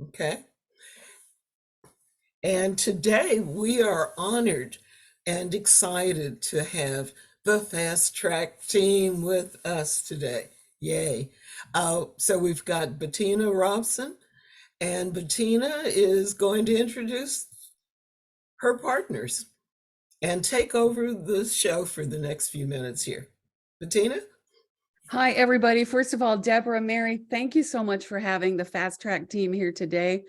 Okay. And today we are honored and excited to have the Fast Track team with us today. Yay. So we've got Bettina Robson, and Bettina is going to introduce her partners and take over the show for the next few minutes here. Bettina? Hi, everybody. First of all, Deborah, Mary, thank you so much for having the Fast Track team here today.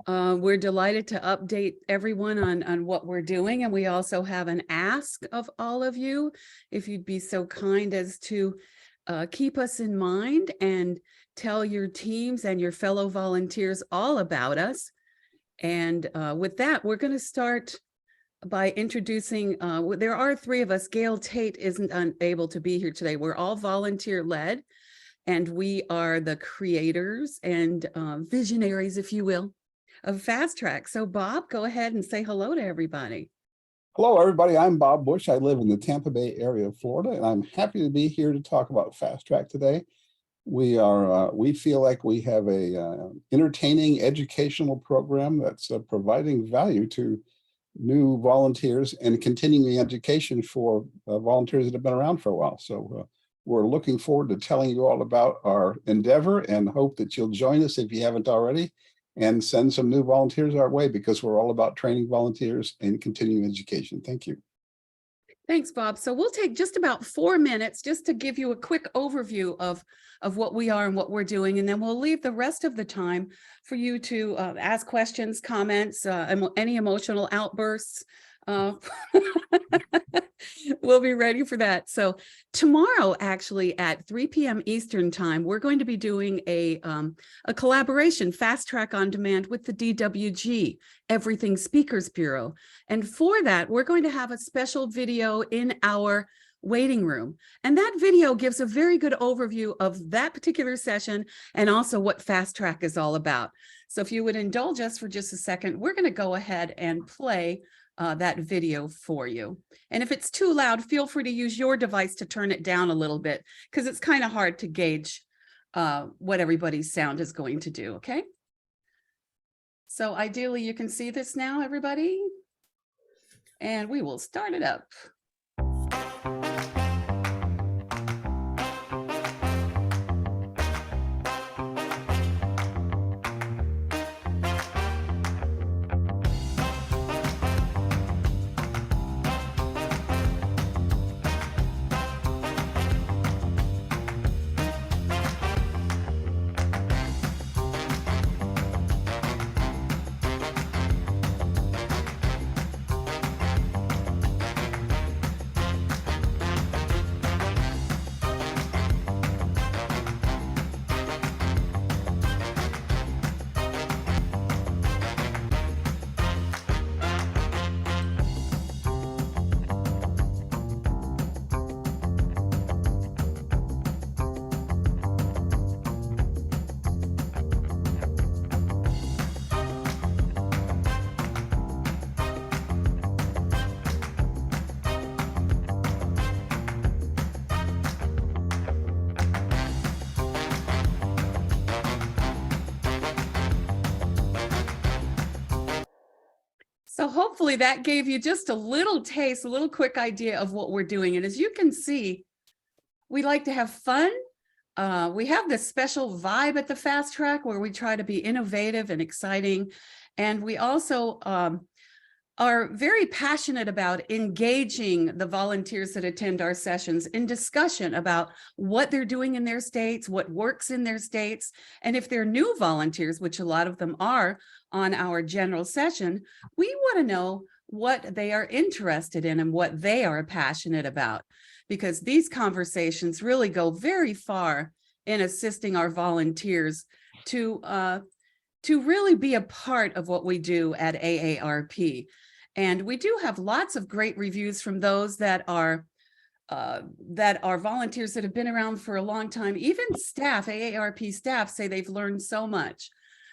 We're delighted to update everyone on what we're doing. And we also have an ask of all of you, if you'd be so kind as to keep us in mind and tell your teams and your fellow volunteers all about us. And with that, we're going to start by introducing, there are three of us. Gail Tate isn't unable to be here today. We're all volunteer led, and we are the creators and visionaries, if you will, of Fast Track. So Bob, go ahead and say hello to everybody. Hello, everybody. I'm Bob Bush. I live in the Tampa Bay area of Florida, and I'm happy to be here to talk about Fast Track today. We feel like we have a entertaining educational program that's providing value to new volunteers and continuing education for volunteers that have been around for a while. So we're looking forward to telling you all about our endeavor and hope that you'll join us if you haven't already, and send some new volunteers our way, because we're all about training volunteers and continuing education. Thank you. Thanks, Bob. So we'll take just about 4 minutes just to give you a quick overview of what we are and what we're doing. And then we'll leave the rest of the time for you to ask questions, comments, any emotional outbursts. We'll be ready for that. So tomorrow, actually at 3 p.m. Eastern time, we're going to be doing a collaboration, Fast Track on Demand, with the DWG, Everything Speakers Bureau. And for that, we're going to have a special video in our waiting room. And that video gives a very good overview of that particular session and also what Fast Track is all about. So if you would indulge us for just a second, we're going to go ahead and play that video for you. And if it's too loud, feel free to use your device to turn it down a little bit, because it's kind of hard to gauge what everybody's sound is going to do, okay? So ideally you can see this now, everybody. And we will start it up. So hopefully that gave you just a little taste, a little quick idea of what we're doing. And as you can see, we like to have fun. We have this special vibe at the Fast Track where we try to be innovative and exciting. And we also are very passionate about engaging the volunteers that attend our sessions in discussion about what they're doing in their states, what works in their states. And if they're new volunteers, which a lot of them are on our general session, we want to know what they are interested in and what they are passionate about, because these conversations really go very far in assisting our volunteers to really be a part of what we do at AARP. And we do have lots of great reviews from those that are volunteers that have been around for a long time. Even staff, AARP staff, say they've learned so much.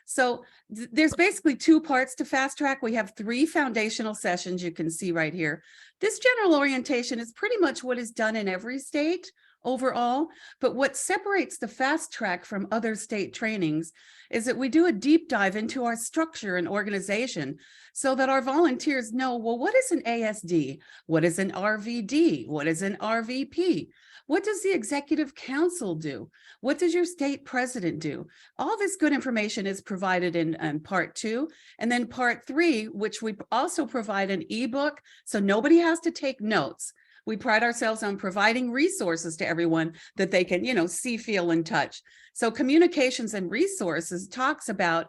So there's basically 2 parts to Fast Track. We have 3 foundational sessions you can see right here. This general orientation is pretty much what is done in every state overall. But what separates the fast track from other state trainings is that we do a deep dive into our structure and organization so that our volunteers know, well, what is an ASD? What is an RVD? What is an RVP? What does the executive council do? What does your state president do? All this good information is provided in part 2. And then part 3, which we also provide an ebook, so nobody has to take notes. We pride ourselves on providing resources to everyone that they can, see, feel, and touch. So communications and resources talks about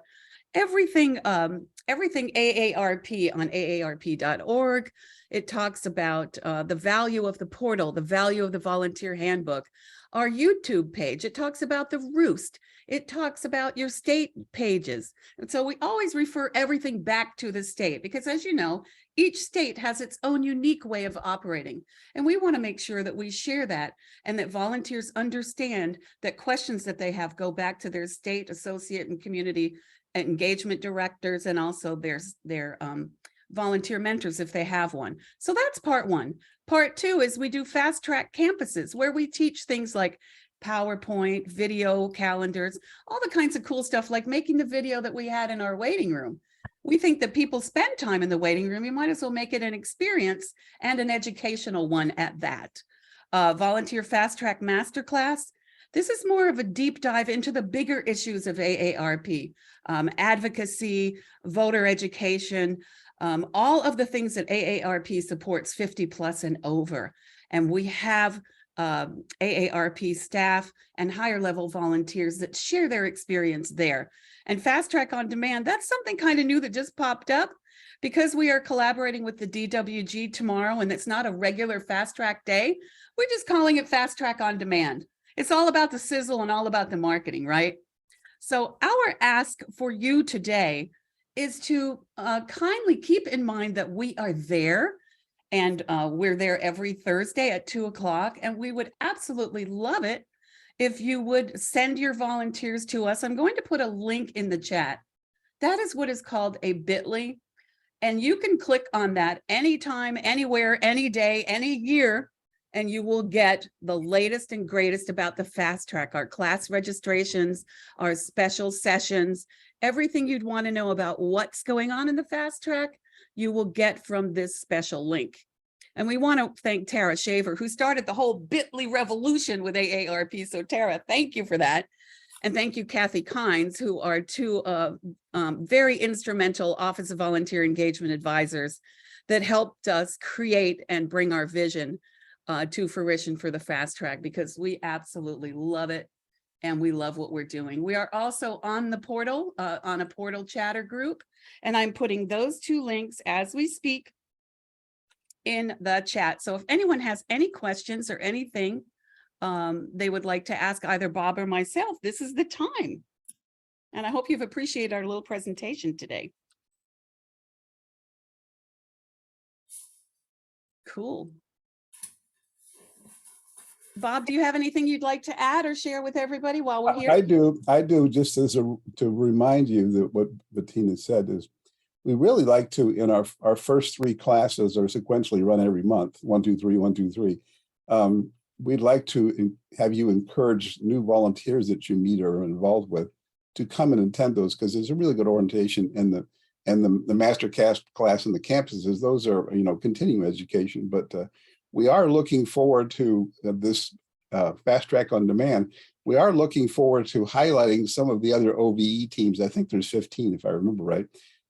everything AARP on aarp.org. It talks about the value of the portal, the value of the volunteer handbook, our YouTube page. It talks about the Roost. It talks about your state pages. And so we always refer everything back to the state because, as you know, each state has its own unique way of operating. And we want to make sure that we share that and that volunteers understand that questions that they have go back to their state associate and community engagement directors and also their volunteer mentors if they have one. So that's part 1. Part 2 is we do fast track campuses where we teach things like PowerPoint, video calendars, all the kinds of cool stuff like making the video that we had in our waiting room. We think that people spend time in the waiting room. You might as well make it an experience and an educational one at that. Volunteer fast track masterclass. This is more of a deep dive into the bigger issues of AARP, advocacy, voter education, all of the things that AARP supports 50 plus and over. And we have AARP staff and higher level volunteers that share their experience there. And Fast Track on Demand, that's something kind of new that just popped up because we are collaborating with the DWG tomorrow and it's not a regular Fast Track day. We're just calling it Fast Track on Demand. It's all about the sizzle and all about the marketing, right? So our ask for you today is to kindly keep in mind that we are there and we're there every Thursday at 2 o'clock. And we would absolutely love it if you would send your volunteers to us. I'm going to put a link in the chat. That is what is called a bit.ly. And you can click on that anytime, anywhere, any day, any year, and you will get the latest and greatest about the Fast Track, our class registrations, our special sessions, everything you'd want to know about what's going on in the Fast Track, you will get from this special link. And we want to thank Tara Shaver, who started the whole bit.ly revolution with AARP. So Tara, thank you for that. And thank you, Kathy Kynes, who are two very instrumental Office of Volunteer Engagement advisors that helped us create and bring our vision to fruition for the Fast Track, because we absolutely love it and we love what we're doing. We are also on the portal, on a portal chatter group, and I'm putting those 2 links as we speak in the chat. So if anyone has any questions or anything they would like to ask either Bob or myself, this is the time. And I hope you've appreciated our little presentation today. Cool. Bob, do you have anything you'd like to add or share with everybody while we're here? I do, just as to remind you that what Bettina said is we really like to, in our first 3 classes are sequentially run every month, 1, 2, 3, 1, 2, 3. We'd like to have you encourage new volunteers that you meet or are involved with to come and attend those, because there's a really good orientation in the master class in the campuses. Those are, continuing education, but we are looking forward to this Fast Track on Demand. We are looking forward to highlighting some of the other OVE teams. I think there's 15, if I remember right.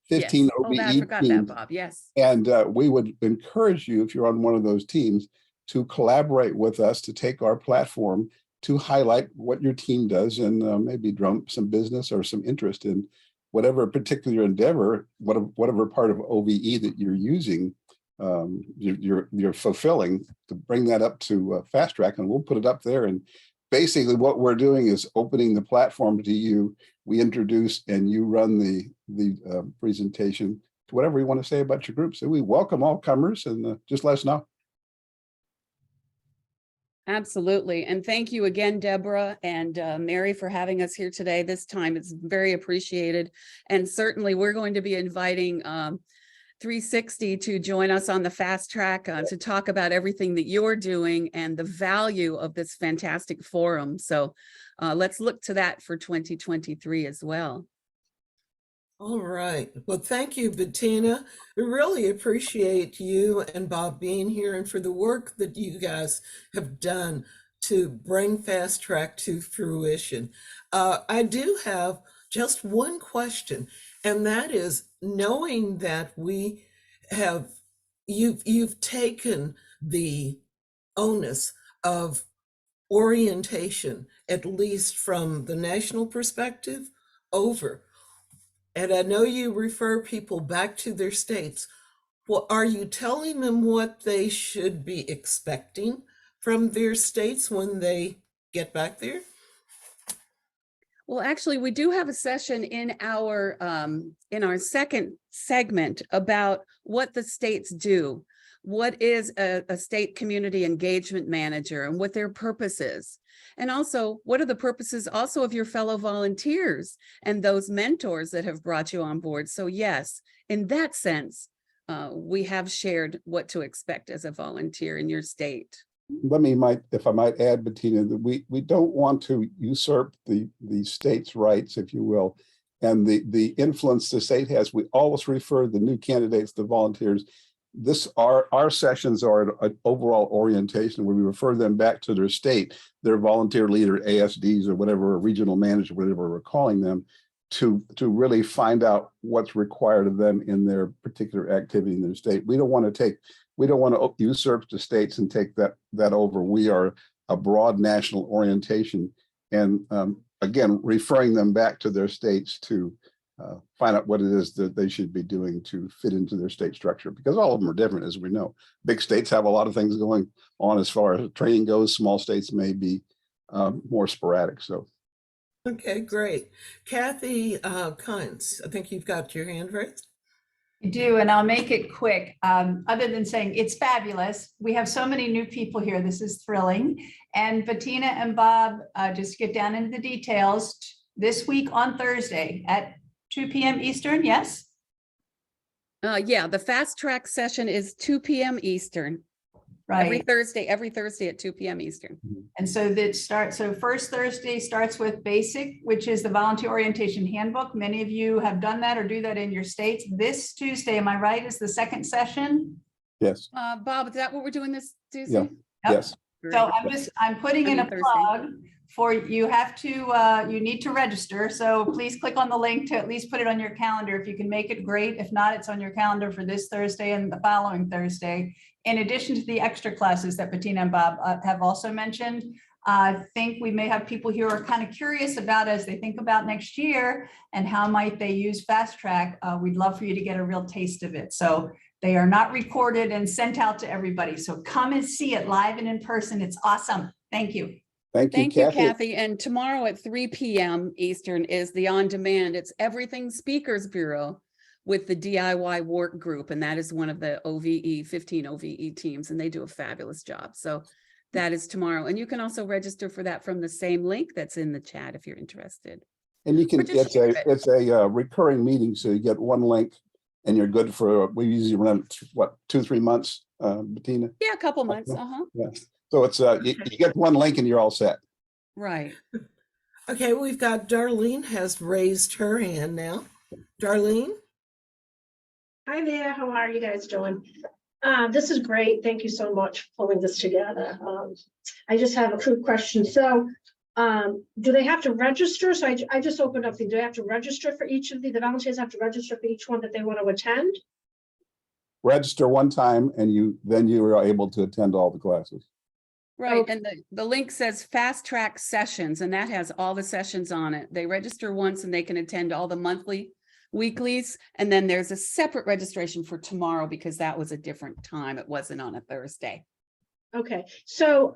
15 yes. OVE I forgot teams. that, Bob. Yes. And we would encourage you, if you're on one of those teams, to collaborate with us to take our platform to highlight what your team does and maybe drum some business or some interest in whatever particular endeavor, whatever part of OVE that you're using, you're fulfilling, to bring that up to Fast Track, and we'll put it up there. And basically what we're doing is opening the platform to you. We introduce and you run the presentation to whatever you want to say about your group. So we welcome all comers, and just let us know. Absolutely. And thank you again, Deborah and Mary, for having us here today. This time it's very appreciated. And certainly we're going to be inviting 360 to join us on the fast track to talk about everything that you're doing and the value of this fantastic forum. So let's look to that for 2023 as well. All right. Well, thank you, Bettina. We really appreciate you and Bob being here and for the work that you guys have done to bring Fast Track to fruition. I do have just one question, and that is, knowing that we have, you've taken the onus of orientation, at least from the national perspective, over. And I know you refer people back to their states. Well, are you telling them what they should be expecting from their states when they get back there? Well, actually, we do have a session in our second segment about what the states do. What is a state community engagement manager and what their purpose is? And also, what are the purposes also of your fellow volunteers and those mentors that have brought you on board? So yes, in that sense, we have shared what to expect as a volunteer in your state. If I might add, Bettina, that we don't want to usurp the state's rights, if you will, and the influence the state has. We always refer the new candidates, the volunteers. Our sessions are an overall orientation where we refer them back to their state, their volunteer leader, ASDs or whatever, or regional manager, whatever we're calling them, to really find out what's required of them in their particular activity in their state. We don't want to usurp the states and take that over. We are a broad national orientation, and again, referring them back to their states to find out what it is that they should be doing to fit into their state structure, because all of them are different, as we know. Big states have a lot of things going on as far as training goes. Small states may be more sporadic. So, okay, great. Kathy Kynes, I think you've got your hand raised. I do, and I'll make it quick. Other than saying it's fabulous, we have so many new people here. This is thrilling. And Bettina and Bob, just get down into the details. This week on Thursday at 2 p.m. Eastern, yes? Yeah, the fast track session is 2 p.m. Eastern. Right. Every Thursday at 2 p.m. Eastern. And so first Thursday starts with BASIC, which is the Volunteer Orientation Handbook. Many of you have done that or do that in your states. This Tuesday, am I right, is the second session? yes. Bob, is that what we're doing this Tuesday? Yeah. Yep. Yes. So I'm putting in a Thursday. plug for, you need to register. So please click on the link to at least put it on your calendar. If you can make it, great. If not, it's on your calendar for this Thursday and the following Thursday. In addition to the extra classes that Bettina and Bob have also mentioned, I think we may have people here who are kind of curious about, as they think about next year and how might they use Fast Track. We'd love for you to get a real taste of it. So they are not recorded and sent out to everybody. So come and see it live and in person. It's awesome. Thank you. Thank you, Kathy. And tomorrow at 3 p.m. Eastern is the on-demand. It's Everything Speakers Bureau with the DIY work group. And that is one of the 15 OVE teams, and they do a fabulous job. So that is tomorrow. And you can also register for that from the same link that's in the chat if you're interested. And you can, it's a recurring meeting. So you get one link and you're good for, we usually run it, what, 2-3 months, Bettina? Yeah, a couple months. Yeah. So it's you get one link and you're all set. Right. Okay, we've got Darlene has raised her hand now. Darlene? Hi there, how are you guys doing? This is great. Thank you so much for pulling this together. I just have a quick question. So do they have to register? So I just opened up, do they have to register for each of the volunteers have to register for each one that they want to attend? Register one time and then you are able to attend all the classes. Right. Okay. And the link says Fast Track Sessions, and that has all the sessions on it. They register once and they can attend all the monthly weeklies. And then there's a separate registration for tomorrow because that was a different time. It wasn't on a Thursday. Okay, so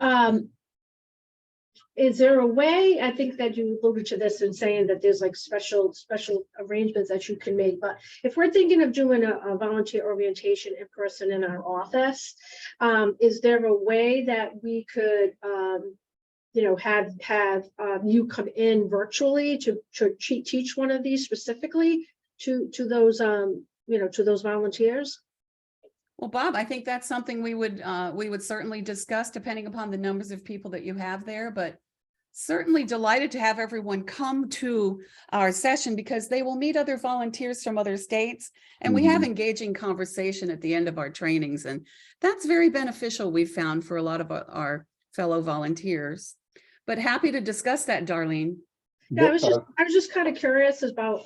is there a way, I think that you alluded to this in saying that there's like special arrangements that you can make, but if we're thinking of doing a volunteer orientation in person in our office, is there a way that we could have you come in virtually to teach one of these specifically to those to those volunteers? Well, Bob, I think that's something we would certainly discuss depending upon the numbers of people that you have there, but certainly delighted to have everyone come to our session because they will meet other volunteers from other states. And we have engaging conversation at the end of our trainings. And that's very beneficial, we've found, for a lot of our fellow volunteers. But happy to discuss that, Darlene. Yeah, I was just kind of curious about,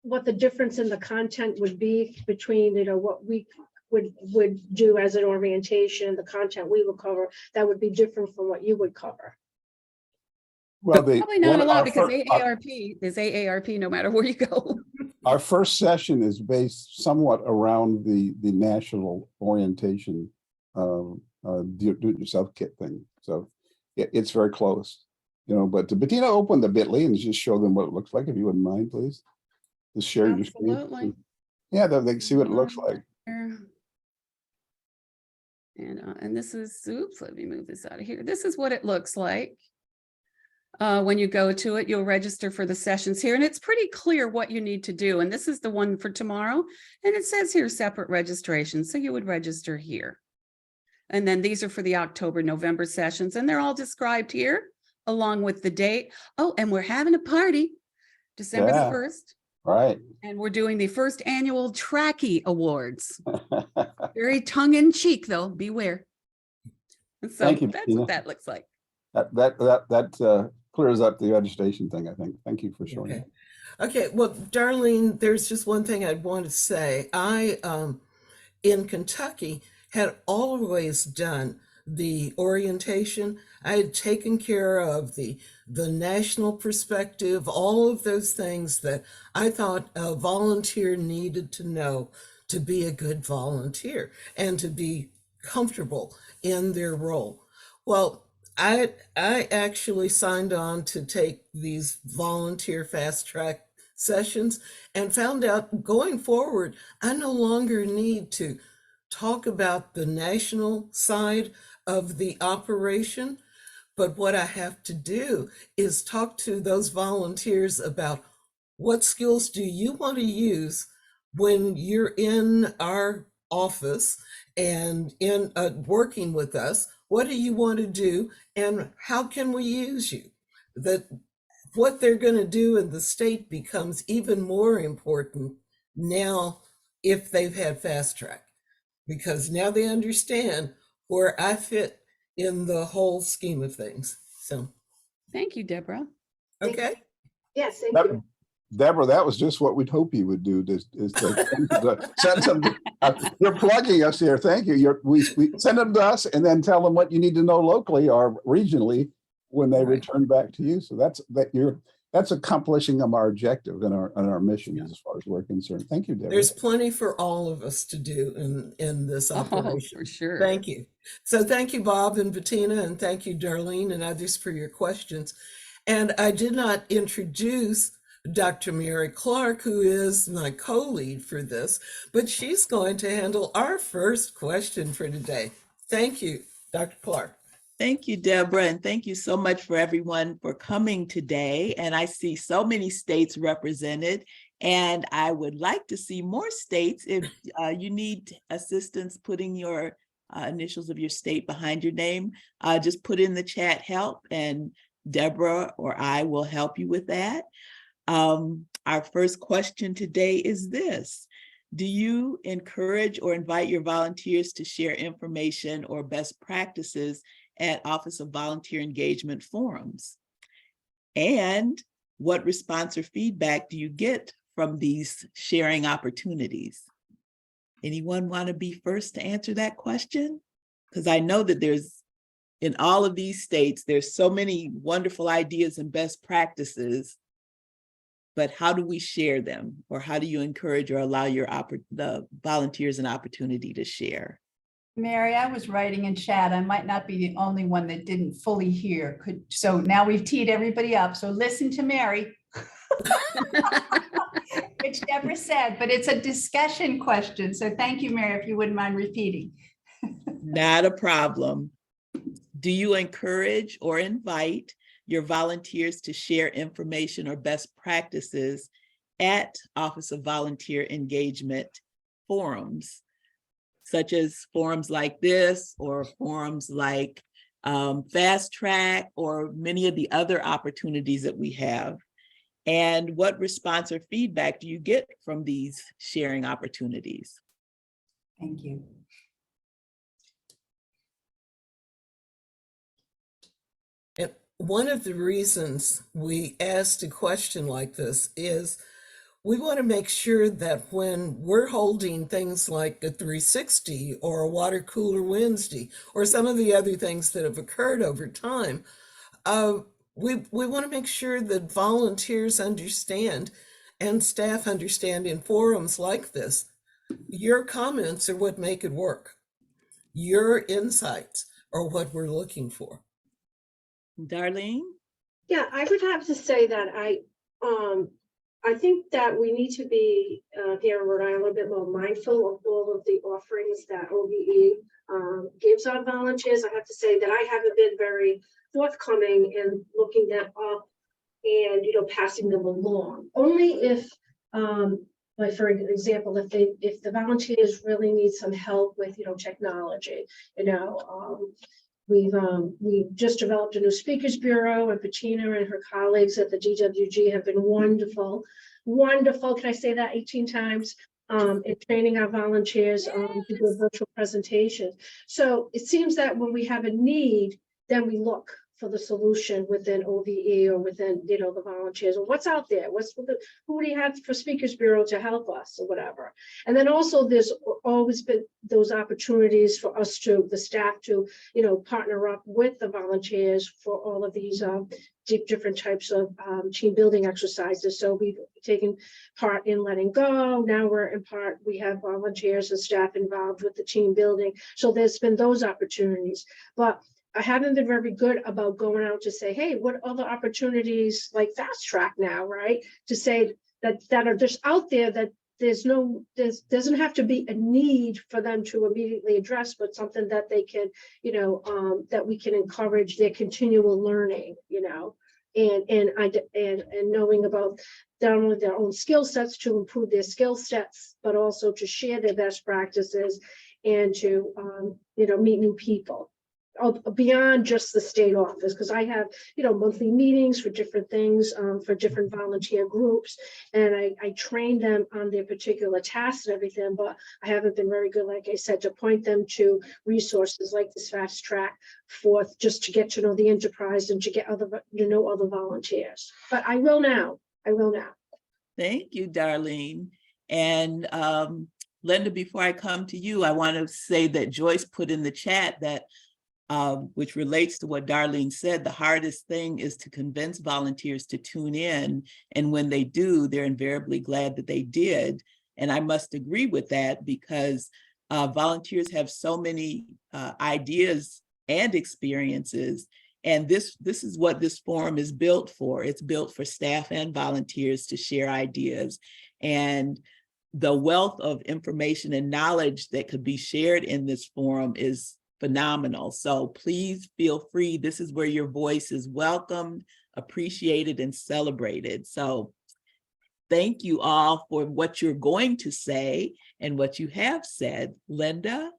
what the difference in the content would be between, what we would do as an orientation, the content we would cover, that would be different from what you would cover. Well, Probably not a lot because AARP is AARP no matter where you go. our first session is based somewhat around the national orientation do-it-yourself kit thing. So it's very close, but Bettina, open the bit.ly and just show them what it looks like, if you wouldn't mind, please. Just share your screen. Absolutely. Yeah, they can see what it looks like. And this is, oops, let me move this out of here. This is what it looks like. When you go to it, you'll register for the sessions here, and it's pretty clear what you need to do. And this is the one for tomorrow. And it says here separate registration. So you would register here. And then these are for the October, November sessions, and they're all described here along with the date. Oh, and we're having a party December the 1st. Right. And we're doing the first annual Tracky Awards. Very tongue in cheek, though, beware. And so Thank you, that's Bettina. what that looks like. That clears up the registration thing, I think. Thank you for showing Okay. that. Okay, well, Darlene, there's just one thing I'd want to say. I, in Kentucky, had always done the orientation. I had taken care of the national perspective, all of those things that I thought a volunteer needed to know to be a good volunteer and to be comfortable in their role. Well, I actually signed on to take these volunteer fast track sessions and found out going forward, I no longer need to talk about the national side of the operation, but what I have to do is talk to those volunteers about what skills do you want to use when you're in our office and in working with us. What do you want to do and how can we use you? That what they're going to do in the state becomes even more important now if they've had fast track, because now they understand where I fit in the whole scheme of things. So, Thank you, Deborah. okay. Yes, thank you. Deborah, that was just what we'd hope you would do. Is to send some. You're plugging us here. Thank you. We send them to us and then tell them what you need to know locally or regionally when they return back to you. So that's accomplishing our objective and our mission as far as we're concerned. Thank you, Deborah. There's plenty for all of us to do in this operation. Oh, for sure. Thank you. So thank you, Bob and Bettina, and thank you, Darlene, and others for your questions. And I did not introduce Dr. Mary Clark, who is my co-lead for this, but she's going to handle our first question for today. Thank you, Dr. Clark. Thank you, Deborah, and thank you so much for everyone for coming today. And I see so many states represented, and I would like to see more states. If you need assistance putting your initials of your state behind your name, just put in the chat help, and Deborah or I will help you with that. Our first question today is this: do you encourage or invite your volunteers to share information or best practices at Office of Volunteer Engagement forums? And what response or feedback do you get from these sharing opportunities? Anyone want to be first to answer that question? Because I know that in all of these states, there's so many wonderful ideas and best practices, but how do we share them? Or how do you encourage or allow the volunteers an opportunity to share? Mary, I was writing in chat. I might not be the only one that didn't fully hear. So now we've teed everybody up. So listen to Mary, which Deborah said, but it's a discussion question. So thank you, Mary, if you wouldn't mind repeating. Not a problem. Do you encourage or invite your volunteers to share information or best practices at Office of Volunteer Engagement forums, such as forums like this or forums like Fast Track or many of the other opportunities that we have? And what response or feedback do you get from these sharing opportunities? Thank you. And one of the reasons we asked a question like this is we want to make sure that when we're holding things like a 360 or a water cooler Wednesday or some of the other things that have occurred over time, we want to make sure that volunteers understand and staff understand in forums like this, your comments are what make it work. Your insights are what we're looking for. Darlene? Yeah, I would have to say that I think that we need to be here in Rhode Island a little bit more mindful of all of the offerings that OVE gives our volunteers. I have to say that I haven't been very forthcoming in looking them up and passing them along. Only if, like for example, if the volunteers really need some help with technology, We've just developed a new speakers bureau, and Bettina and her colleagues at the DWG have been wonderful. Can I say that 18 times? In training our volunteers to do virtual presentations. So it seems that when we have a need, then we look for the solution within OVE or within the volunteers, or what's out there, who do you have for Speakers Bureau to help us or whatever. And then also there's always been those opportunities for us the staff to partner up with the volunteers for all of these different types of team building exercises. So we've taken part in Letting Go. Now we have volunteers and staff involved with the team building. So there's been those opportunities, but I haven't been very good about going out to say, hey, what other opportunities like Fast Track now, right? To say that are just out there, that doesn't have to be a need for them to immediately address, but something that they can, that we can encourage their continual learning, and knowing about not only their own skill sets to improve their skill sets, but also to share their best practices and to, meet new people. Beyond just the state office, because I have monthly meetings for different things, for different volunteer groups, and I train them on their particular tasks and everything, but I haven't been very good, like I said, to point them to resources like this Fast Track forth, just to get to know the enterprise and to get other volunteers. But I will now. Thank you, Darlene. And Linda, before I come to you, I want to say that Joyce put in the chat that which relates to what Darlene said, the hardest thing is to convince volunteers to tune in. And when they do, they're invariably glad that they did. And I must agree with that, because volunteers have so many ideas and experiences. And this is what this forum is built for. It's built for staff and volunteers to share ideas. And the wealth of information and knowledge that could be shared in this forum is phenomenal. So please feel free. This is where your voice is welcomed, appreciated, and celebrated. So thank you all for what you're going to say and what you have said. Linda?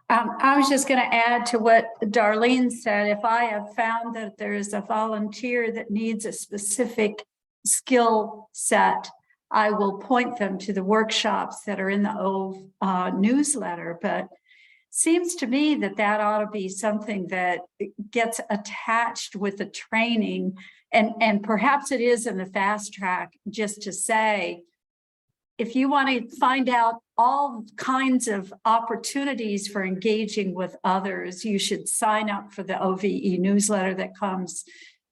I was just going to add to what Darlene said. If I have found that there is a volunteer that needs a specific skill set, I will point them to the workshops that are in the OVE newsletter. But seems to me that ought to be something that gets attached with the training, and perhaps it is in the Fast Track, just to say, if you want to find out all kinds of opportunities for engaging with others, you should sign up for the OVE newsletter that comes,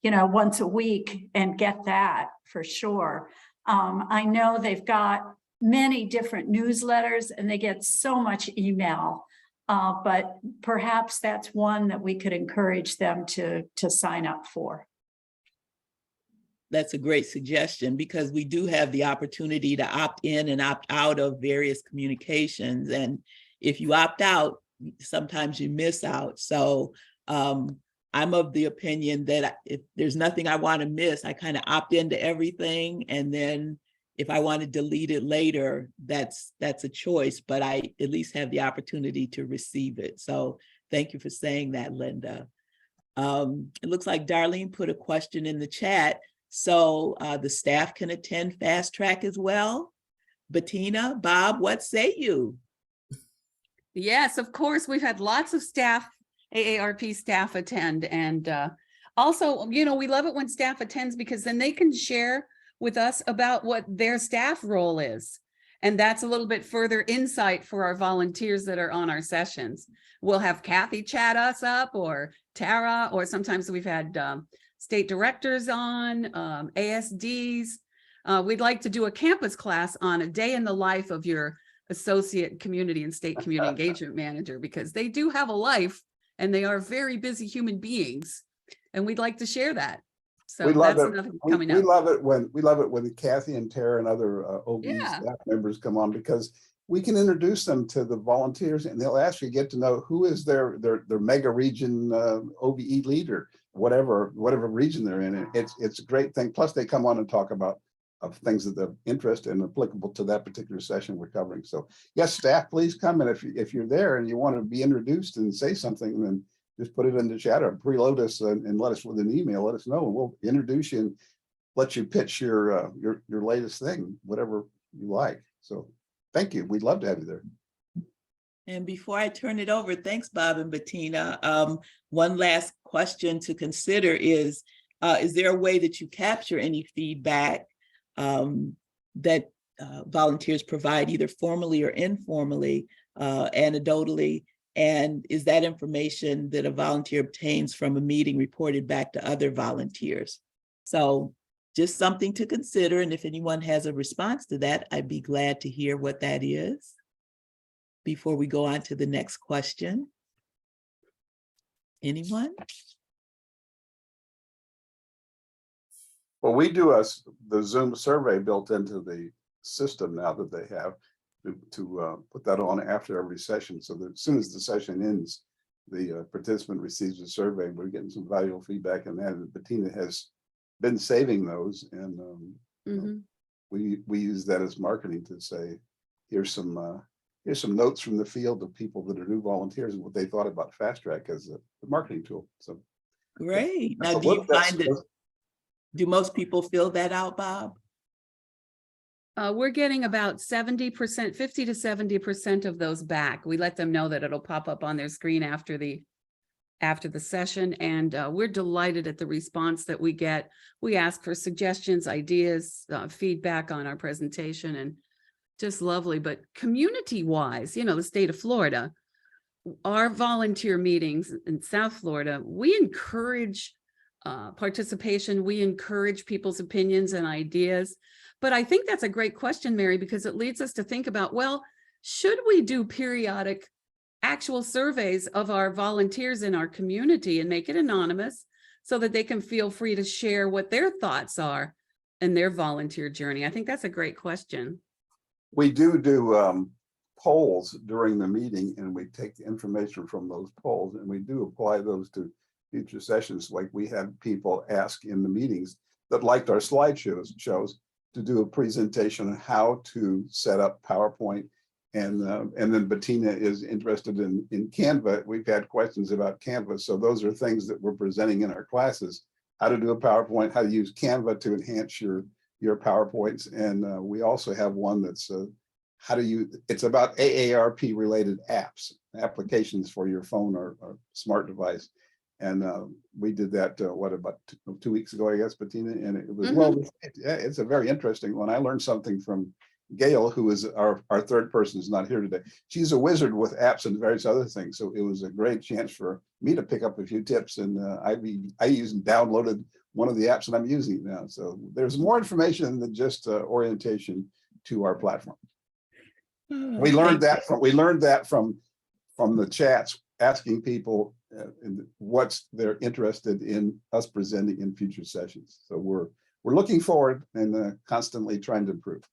once a week, and get that for sure. I know they've got many different newsletters and they get so much email. But perhaps that's one that we could encourage them to sign up for. That's a great suggestion, because we do have the opportunity to opt in and opt out of various communications. And if you opt out, sometimes you miss out. So I'm of the opinion that if there's nothing I want to miss, I kind of opt into everything. And then if I want to delete it later, that's a choice, but I at least have the opportunity to receive it. So thank you for saying that, Linda. It looks like Darlene put a question in the chat. So the staff can attend Fast Track as well. Bettina, Bob, what say you? Yes, of course, we've had lots of staff, AARP staff attend. And also, you know, we love it when staff attends because then they can share with us about what their staff role is. And that's a little bit further insight for our volunteers that are on our sessions. We'll have Kathy chat us up, or Tara, or sometimes we've had state directors on, ASDs. We'd like to do a campus class on a day in the life of your associate community and state community engagement manager, because they do have a life and they are very busy human beings. And we'd like to share that. So We love that's it. another We coming up. love it when Kathy and Tara and other OB Yeah. staff members come on, because we can introduce them to the volunteers and they'll actually get to know who is their mega region OBE leader, whatever region they're in. It's a great thing. Plus they come on and talk about of things that they're interested and applicable to that particular session we're covering. So yes, staff, please come. And if you're there and you want to be introduced and say something, then just put it in the chat or preload us and let us with an email, let us know, and we'll introduce you and let you pitch your latest thing, whatever you like. So thank you. We'd love to have you there. And before I turn it over, thanks, Bob and Bettina. One last question to consider is there a way that you capture any feedback that volunteers provide, either formally or informally, anecdotally? And is that information that a volunteer obtains from a meeting reported back to other volunteers? So just something to consider. And if anyone has a response to that, I'd be glad to hear what that is before we go on to the next question. Anyone? Well, we do the Zoom survey built into the system now that they have to put that on after every session, so that as soon as the session ends, the participant receives a survey. We're getting some valuable feedback on that, and Bettina has been saving those, and we use that as marketing to say, here's some notes from the field of people that are new volunteers and what they thought about Fast Track as a marketing tool. So Great. that's Now, a do you look. That's- find that, do most people fill that out, Bob? We're getting about 70%, 50 to 70% of those back. We let them know that it'll pop up on their screen after the session, and we're delighted at the response that we get. We ask for suggestions, ideas, feedback on our presentation, and just lovely. But community-wise, you know, the state of Florida, our volunteer meetings in South Florida, we encourage participation. We encourage people's opinions and ideas. But I think that's a great question, Mary, because it leads us to think about, well, should we do periodic actual surveys of our volunteers in our community and make it anonymous so that they can feel free to share what their thoughts are in their volunteer journey? I think that's a great question. We do polls during the meeting, and we take the information from those polls and we do apply those to future sessions. Like we had people ask in the meetings that liked our slideshows to do a presentation on how to set up PowerPoint. And then Bettina is interested in Canva. We've had questions about Canva. So those are things that we're presenting in our classes, how to do a PowerPoint, how to use Canva to enhance your PowerPoints. And we also have one that's it's about AARP related applications for your phone or smart device. And we did that, about 2 weeks ago, I guess, Bettina, and it was, it's a very interesting one. I learned something from Gail, who is our third person who's not here today. She's a wizard with apps and various other things. So it was a great chance for me to pick up a few tips, and I used and downloaded one of the apps that I'm using now. So there's more information than just orientation to our platform. We learned that from the chats, asking people what they're interested in us presenting in future sessions. So we're looking forward and constantly trying to improve.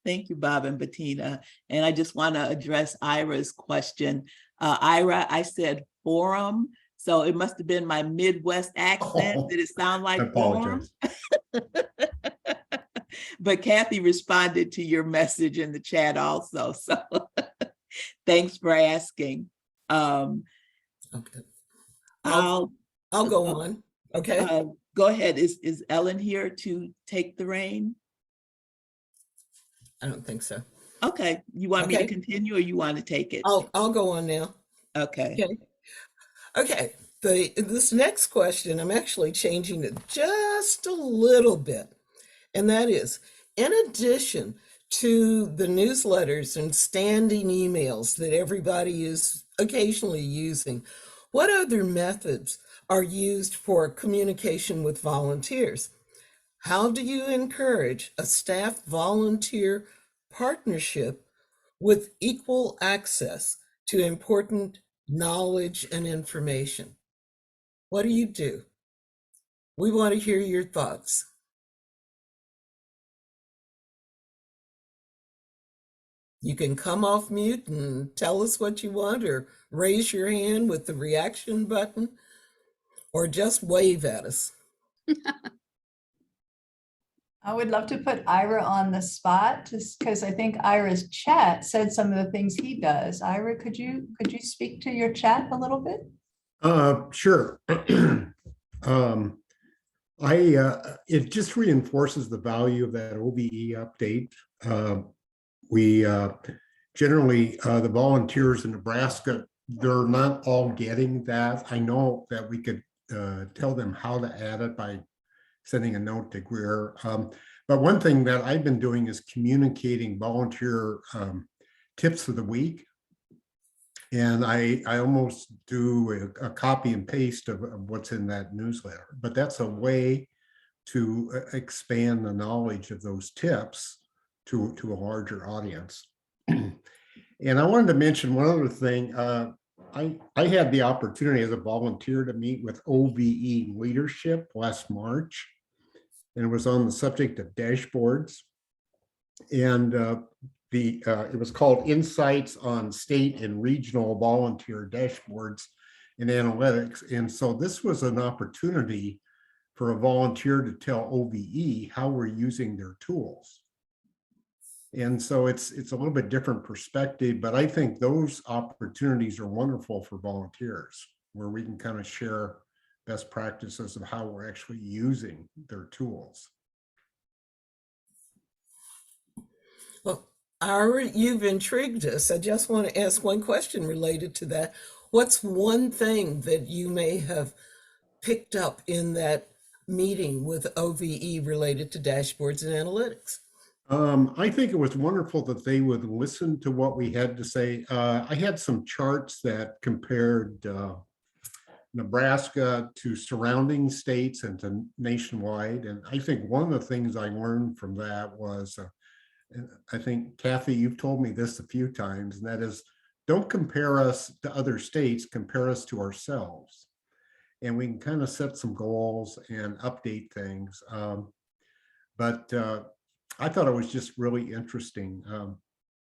Thank you, Bob and Bettina. And I just want to address Ira's question. Ira, I said forum, so it must have been my Midwest accent. Did it sound like I apologize. forum? but Kathy responded to your message in the chat also. So thanks for asking. Okay. I'll I'll go on. Okay. go ahead. Is Ellen here to take the reign? I don't think so. Okay. You want me to Okay. continue or you want to take it? I'll go on now. Okay. Okay. Okay. This next question, I'm actually changing it just a little bit. And that is, in addition to the newsletters and standing emails that everybody is occasionally using, what other methods are used for communication with volunteers? How do you encourage a staff volunteer partnership with equal access to important knowledge and information? What do you do? We want to hear your thoughts. You can come off mute and tell us what you want, or raise your hand with the reaction button, or just wave at us. I would love to put Ira on the spot, just because I think Ira's chat said some of the things he does. Ira, could you speak to your chat a little bit? Sure. It just reinforces the value of that OVE update. We generally, the volunteers in Nebraska, they're not all getting that. I know that we could tell them how to add it by sending a note to Greer. But one thing that I've been doing is communicating volunteer tips of the week. And I almost do a copy and paste of what's in that newsletter. But that's a way to expand the knowledge of those tips to a larger audience. And I wanted to mention one other thing. I had the opportunity as a volunteer to meet with OVE leadership last March, and it was on the subject of dashboards. And it was called Insights on State and Regional Volunteer Dashboards and Analytics. And so this was an opportunity for a volunteer to tell OVE how we're using their tools. And so it's a little bit different perspective, but I think those opportunities are wonderful for volunteers, where we can kind of share best practices of how we're actually using their tools. Well, Ira, you've intrigued us. I just want to ask one question related to that. What's one thing that you may have picked up in that meeting with OVE related to dashboards and analytics? I think it was wonderful that they would listen to what we had to say. I had some charts that compared Nebraska to surrounding states and to nationwide. And I think one of the things I learned from that was, I think, Kathy, you've told me this a few times, and that is, don't compare us to other states, compare us to ourselves. And we can kind of set some goals and update things. But I thought it was just really interesting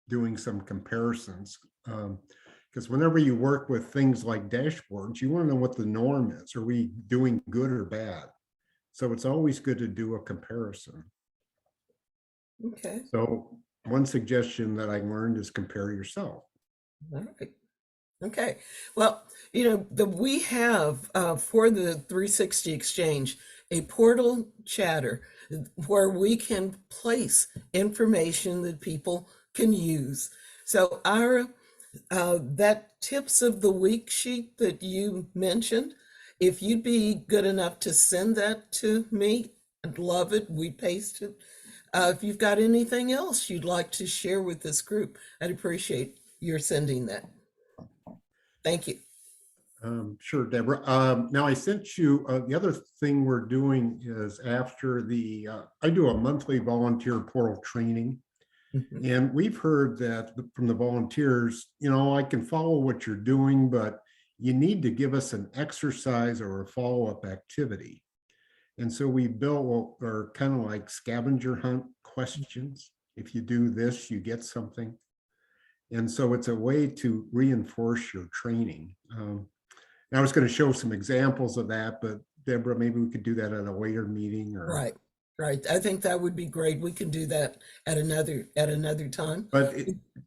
doing some comparisons, because whenever you work with things like dashboards, you want to know what the norm is. Are we doing good or bad? So it's always good to do a comparison. Okay. So one suggestion that I learned is compare yourself. All right. Okay. Well, we have for the 360 Exchange a portal chatter where we can place information that people can use. So Ira, that tips of the week sheet that you mentioned, if you'd be good enough to send that to me, I'd love it. We paste it. If you've got anything else you'd like to share with this group, I'd appreciate your sending that. Thank you. Sure, Deborah. Now I sent you, the other thing we're doing is after I do a monthly volunteer portal training. And we've heard that from the volunteers, I can follow what you're doing, but you need to give us an exercise or a follow-up activity. And so we built what are kind of like scavenger hunt questions. If you do this, you get something. And so it's a way to reinforce your training. I was going to show some examples of that, but Deborah, maybe we could do that at a later meeting. Or Right. Right. I think that would be great. We can do that at another time. But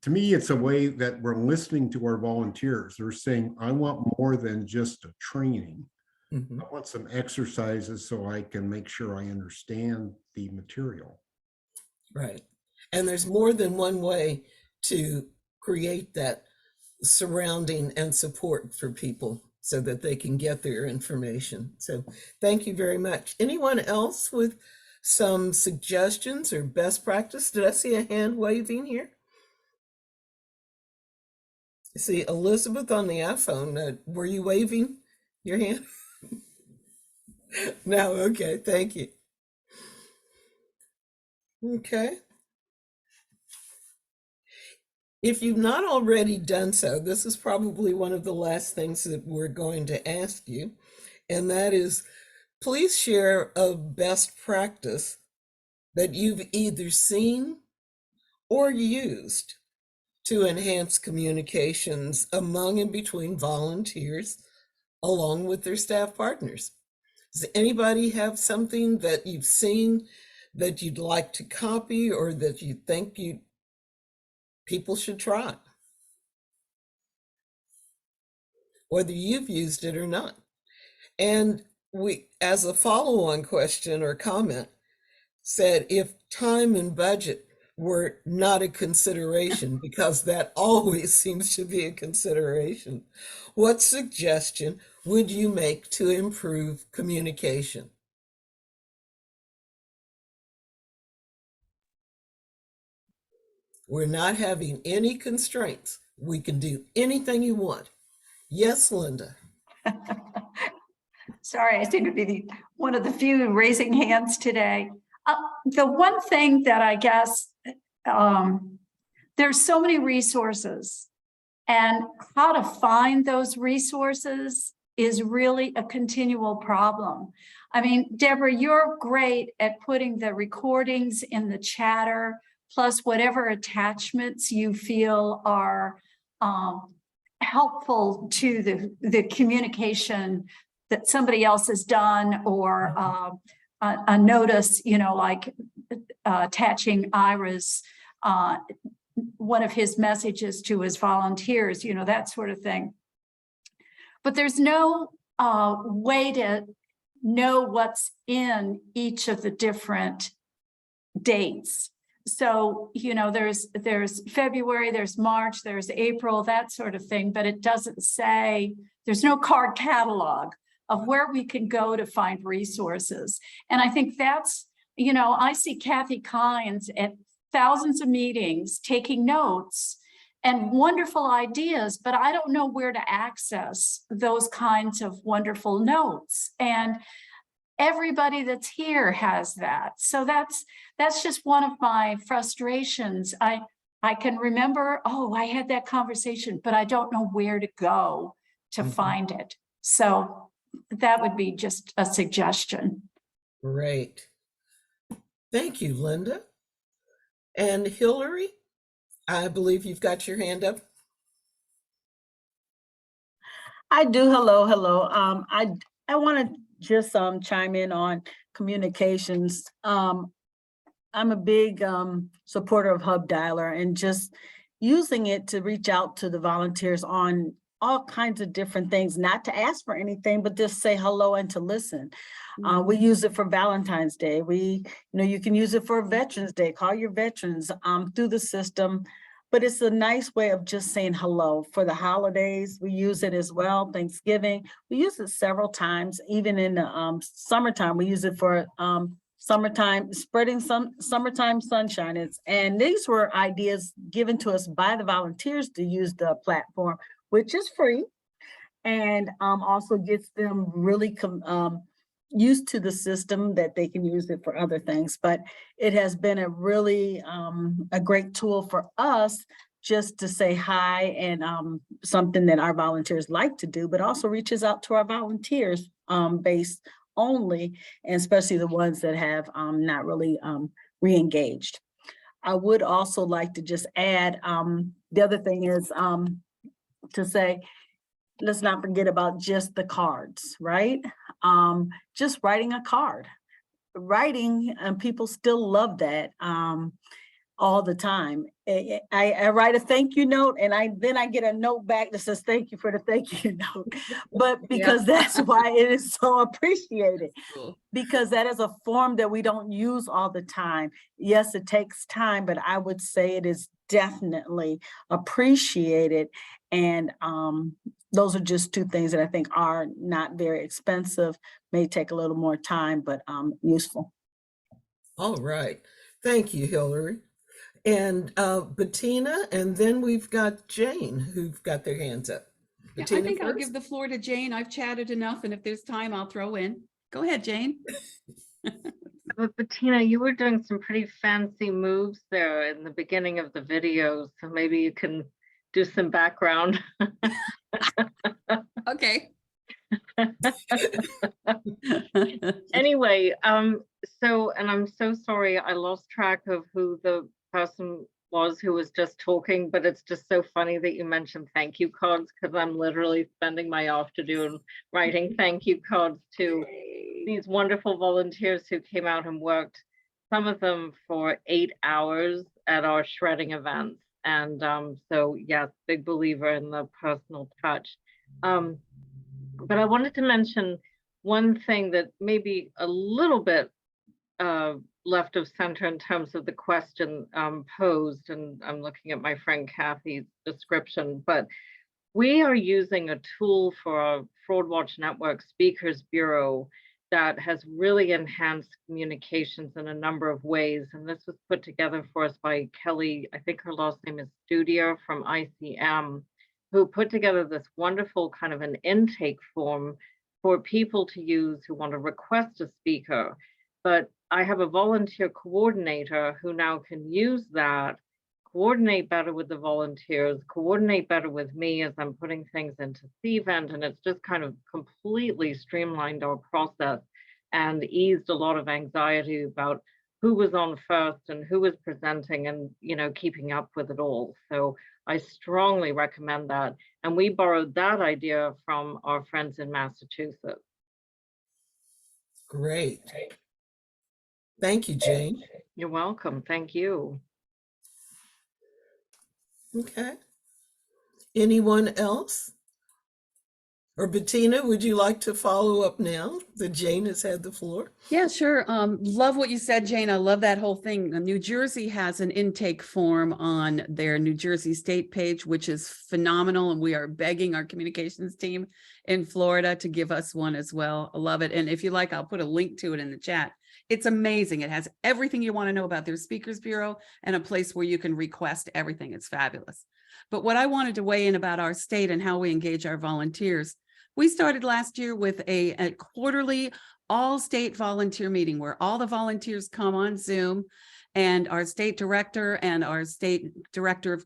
to me, it's a way that we're listening to our volunteers. They're saying, I want more than just a training. Mhm. I want some exercises so I can make sure I understand the material. Right. And there's more than one way to create that surrounding and support for people so that they can get their information. So thank you very much. Anyone else with some suggestions or best practice? Did I see a hand waving here? I see Elizabeth on the iPhone. Were you waving your hand? No, okay, thank you. Okay. If you've not already done so, this is probably one of the last things that we're going to ask you, and that is, please share a best practice that you've either seen or used to enhance communications among and between volunteers along with their staff partners. Does anybody have something that you've seen that you'd like to copy or that you think people should try? Whether you've used it or not. And we, as a follow-on question or comment, said if time and budget were not a consideration, because that always seems to be a consideration, what suggestion would you make to improve communication? We're not having any constraints. We can do anything you want. Yes, Linda. Sorry, I seem to be one of the few raising hands today. The one thing that I guess, there's so many resources, and how to find those resources is really a continual problem. I mean, Deborah, you're great at putting the recordings in the chatter, plus whatever attachments you feel are helpful to the communication that somebody else has done, or a notice, you know, like attaching Ira's, one of his messages to his volunteers, you know, that sort of thing. But there's no way to know what's in each of the different dates. So, you know, there's February, there's March, there's April, that sort of thing, but it doesn't say, there's no card catalog of where we can go to find resources. And I think that's, you know, I see Kathy Kynes at thousands of meetings taking notes and wonderful ideas, but I don't know where to access those kinds of wonderful notes. And everybody that's here has that. So that's just one of my frustrations. I can remember, oh, I had that conversation, but I don't know where to go to find it. So that would be just a suggestion. Great. Thank you, Linda. And Hillary, I believe you've got your hand up. I do. Hello. I want to just chime in on communications. I'm a big supporter of Hub Dialer and just using it to reach out to the volunteers on all kinds of different things, not to ask for anything, but just say hello and to listen. We use it for Valentine's Day. You can use it for Veterans Day, call your veterans through the system, but it's a nice way of just saying hello. For the holidays, we use it as well. Thanksgiving, we use it several times, even in the summertime, we use it for summertime, spreading some summertime sunshine. And these were ideas given to us by the volunteers to use the platform, which is free, and also gets them really used to the system that they can use it for other things. But it has been a really a great tool for us just to say hi, and something that our volunteers like to do, but also reaches out to our volunteers base only, and especially the ones that have not really re-engaged. I would also like to just add, the other thing is to say, let's not forget about just the cards, right? Just writing a card, writing and people still love that all the time. I write a thank you note and then I get a note back that says thank you for the thank you note. But because that's why it is so appreciated, Cool. because that is a form that we don't use all the time. Yes, it takes time, but I would say it is definitely appreciated. And those are just two things that I think are not very expensive, may take a little more time, but useful. All right. Thank you, Hillary. And Bettina, and then we've got Jane, who've got their hands up. Yeah, I Bettina think I'll first? give the floor to Jane. I've chatted enough, and if there's time, I'll throw in. Go ahead, Jane. But Bettina, you were doing some pretty fancy moves there in the beginning of the video, so maybe you can do some background. Okay. Anyway, and I'm so sorry, I lost track of who the person was who was just talking, but it's just so funny that you mentioned thank you cards, because I'm literally spending my afternoon writing thank you cards to these wonderful volunteers who came out and worked, some of them for 8 hours at our shredding events. And so yes, big believer in the personal touch. But I wanted to mention one thing that may be a little bit left of center in terms of the question posed, and I'm looking at my friend Kathy's description, but we are using a tool for our Fraud Watch Network Speakers Bureau that has really enhanced communications in a number of ways. And this was put together for us by Kelly, I think her last name is Studia from ICM, who put together this wonderful kind of an intake form for people to use who want to request a speaker. But I have a volunteer coordinator who now can use that, coordinate better with the volunteers, coordinate better with me as I'm putting things into Cvent, and it's just kind of completely streamlined our process and eased a lot of anxiety about who was on first and who was presenting and, you know, keeping up with it all. So I strongly recommend that. And we borrowed that idea from our friends in Massachusetts. Great. Thank you, Jane. You're welcome. Thank you. Okay. Anyone else? Or Bettina, would you like to follow up now that Jane has had the floor? Yeah, sure. Love what you said, Jane. I love that whole thing. New Jersey has an intake form on their New Jersey state page, which is phenomenal. And we are begging our communications team in Florida to give us one as well. I love it. And if you like, I'll put a link to it in the chat. It's amazing. It has everything you want to know about their Speakers Bureau and a place where you can request everything. It's fabulous. But what I wanted to weigh in about our state and how we engage our volunteers, we started last year with a quarterly all-state volunteer meeting where all the volunteers come on Zoom, and our state director and our state director of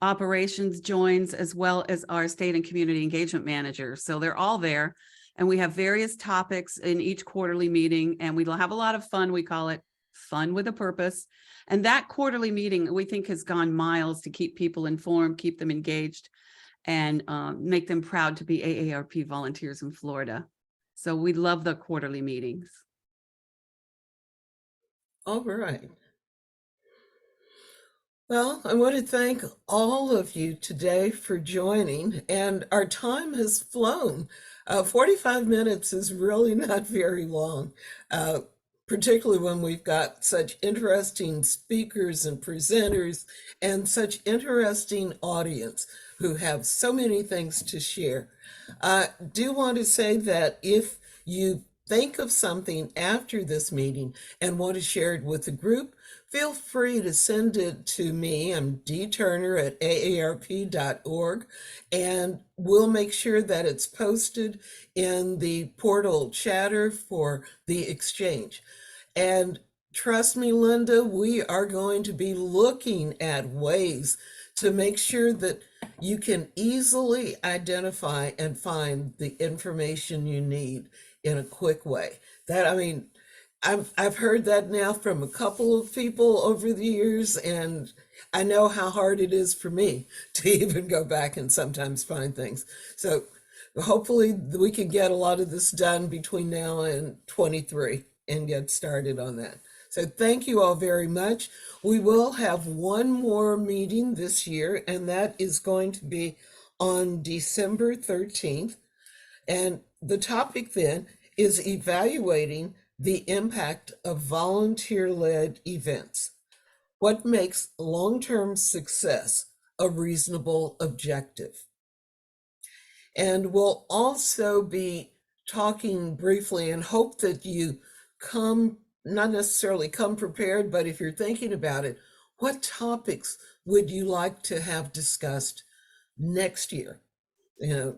operations joins, as well as our state and community engagement manager. So they're all there, and we have various topics in each quarterly meeting, and we'll have a lot of fun. We call it Fun with a Purpose. And that quarterly meeting, we think, has gone miles to keep people informed, keep them engaged, and make them proud to be AARP volunteers in Florida. So we love the quarterly meetings. All right. Well, I want to thank all of you today for joining, and our time has flown. 45 minutes is really not very long, particularly when we've got such interesting speakers and presenters and such interesting audience who have so many things to share. I do want to say that if you think of something after this meeting and want to share it with the group, feel free to send it to me. I'm dturner@aarp.org, and we'll make sure that it's posted in the portal chatter for the exchange. And trust me, Linda, we are going to be looking at ways to make sure that you can easily identify and find the information you need in a quick way. That, I mean, I've heard that now from a couple of people over the years, and I know how hard it is for me to even go back and sometimes find things. So hopefully we can get a lot of this done between now and 23. and get started on that. So thank you all very much. We will have one more meeting this year, and that is going to be on December 13th. And the topic then is evaluating the impact of volunteer-led events. What makes long-term success a reasonable objective? And we'll also be talking briefly and hope that you come, not necessarily come prepared, but if you're thinking about it, what topics would you like to have discussed next year? You know,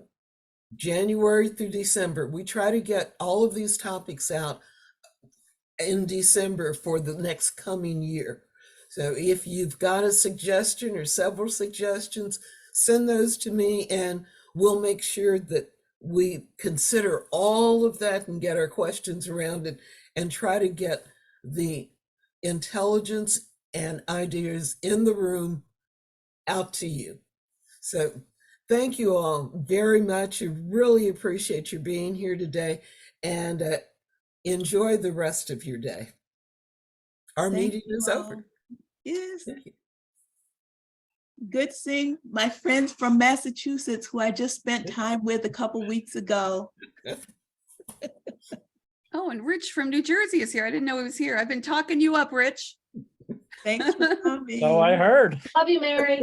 January through December, we try to get all of these topics out in December for the next coming year. So if you've got a suggestion or several suggestions, send those to me and we'll make sure that we consider all of that and get our questions around it and try to get the intelligence and ideas in the room out to you. So thank you all very much. I really appreciate you being here today, and enjoy the rest of your day. Our Thank meeting you is all. over. Yes. Thank you. Good seeing my friends from Massachusetts who I just spent time with a couple weeks ago. Oh, and Rich from New Jersey is here. I didn't know he was here. I've been talking you up, Rich. Thanks for coming. So I heard. Love you, Mary.